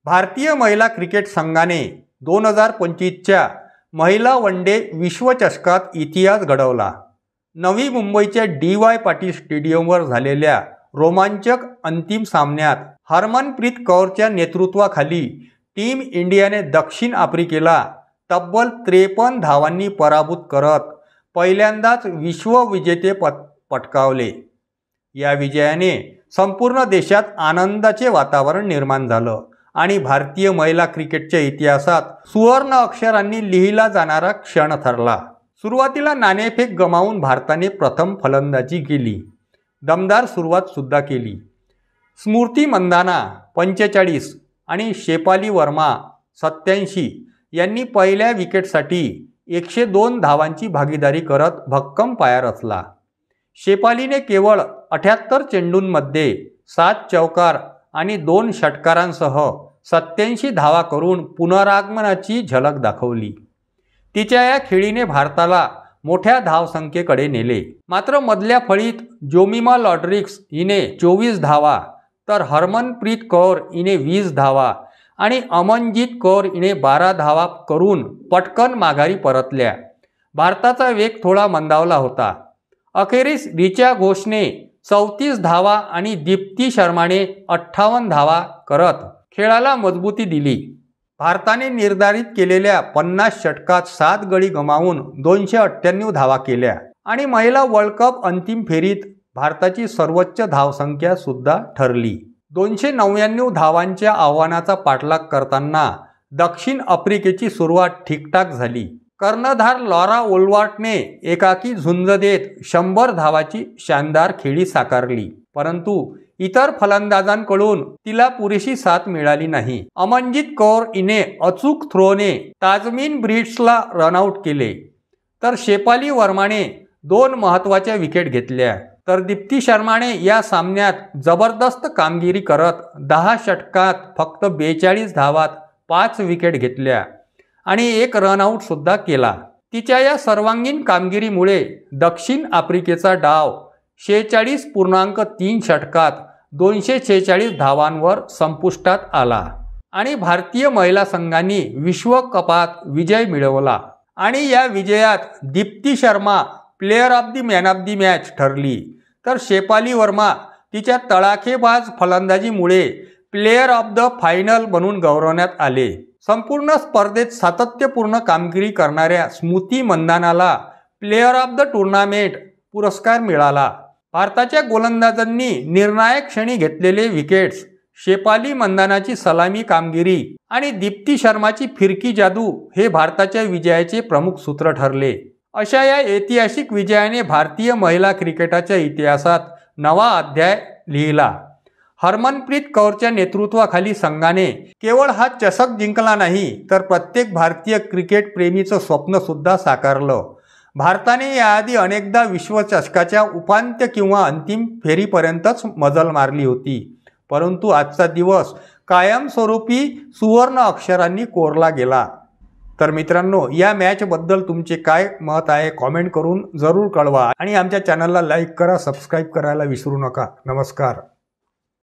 भारतीय महिला क्रिकेट संघाने 2025च्या महिला वनडे विश्वचषकात इतिहास घडवला। नवी मुंबईच्या डी.वाय. पाटील स्टेडियमवर झालेल्या रोमांचक अंतिम सामन्यात हरमनप्रीत कौरच्या नेतृत्वाखाली टीम इंडियाने दक्षिण आफ्रिकेला तब्बल 53 धावांनी पराभूत करत पहिल्यांदाच विश्वविजेतेपद पटकावले। या विजयाने संपूर्ण देशात आनंदाचे वातावरण निर्माण झालं आणि भारतीय महिला क्रिकेटच्या इतिहासात सुवर्ण अक्षरांनी लिहिला जाणारा क्षण ठरला। सुरुवातीला नाणेफेक गमावून भारताने प्रथम फलंदाजी केली। दमदार सुरुवात सुद्धा केली। स्मृती मंधाना 45 आणि शेफाली वर्मा 87 यांनी पहिल्या विकेटसाठी 102 धावांची भागीदारी करत भक्कम पाया रचला। शेफालीने केवळ 78 चेंडूंमध्ये 7 चौकार आणि 2 षटकारांसह 87 धावा करून पुनरागमनाची झलक दाखवली। तिच्या या खेळीने भारताला मोठ्या धावसंख्येकडे नेले। मात्र मधल्या फळीत जोमिमा लॉड्रिक्स हिने 24 धावा तर हरमनप्रीत कौर हिने 20 धावा आणि अमनजीत कौर हिने 12 धावा करून पटकन माघारी परतल्या। भारताचा वेग थोडा मंदावला होता। अखेरीस रिचा घोषने 34 धावा आणि दीप्ती शर्माने 58 धावा करत खेळाला मजबूती दिली। भारताने निर्धारित केलेल्या 50 षटकात 7 गडी गमावून 298 धावा केल्या आणि महिला वर्ल्ड कप अंतिम फेरीत भारताची सर्वोच्च धावसंख्या सुद्धा ठरली। 299 धावांच्या आव्हानाचा पाठलाग करताना दक्षिण आफ्रिकेची सुरुवात ठीकठाक झाली। कर्णधार लॉरा ओल्वार्टने एकाकी झुंज देत 100 धावाची शानदार खेळी साकारली, परंतु इतर फलंदाजांकडून तिला पुरेशी साथ मिळाली नाही। अमनजीत कौर हिने अचूक थ्रोने ताजमीन ब्रिट्सला रनआउट केले, तर शेफाली वर्माने 2 महत्त्वाच्या विकेट घेतल्या, तर दीप्ती शर्माने या सामन्यात जबरदस्त कामगिरी करत 10 षटकात फक्त 42 धावात 5 विकेट घेतल्या आणि 1 रनआउट सुद्धा केला। तिच्या या सर्वांगीण कामगिरीमुळे दक्षिण आफ्रिकेचा डाव 46.3 षटकात 246 धावांवर संपुष्टात आला आणि भारतीय महिला संघाने विश्वकपात विजय मिळवला। आणि या विजयात Deepti Sharma player of the man of the match ठरली, तर शेफाली वर्मा तिच्या तडाखेबाज फलंदाजीमुळे प्लेयर ऑफ द फायनल बनून गौरवण्यात आले। संपूर्ण स्पर्धेत सातत्यपूर्ण कामगिरी करणाऱ्या स्मृती मंधानाला प्लेयर ऑफ द टूर्नामेंट पुरस्कार मिळाला। भारताच्या गोलंदाजांनी निर्णायक क्षणी घेतलेले विकेट्स, शेफाली मंधानाची सलामी कामगिरी आणि दीप्ती शर्माची फिरकी जादू हे भारताच्या विजयाचे प्रमुख सूत्र ठरले। अशा या ऐतिहासिक विजयाने भारतीय महिला क्रिकेटच्या इतिहासात नवा अध्याय लिहिला। हरमनप्रीत कौरच्या नेतृत्वाखाली संघाने केवळ हा चषक जिंकला नाही, तर प्रत्येक भारतीय क्रिकेट प्रेमीचं स्वप्न सुद्धा साकारलं। भारताने याआधी अनेकदा विश्वचषकाच्या उपांत्य किंवा अंतिम फेरीपर्यंतच मजल मारली होती, परंतु आजचा दिवस कायमस्वरूपी सुवर्ण अक्षरांनी कोरला गेला। तर मित्रांनो, या मॅचबद्दल तुमचे काय मत आहे कॉमेंट करून जरूर कळवा आणि आमच्या चॅनलला लाईक करा, सबस्क्राईब करायला विसरू नका। नमस्कार।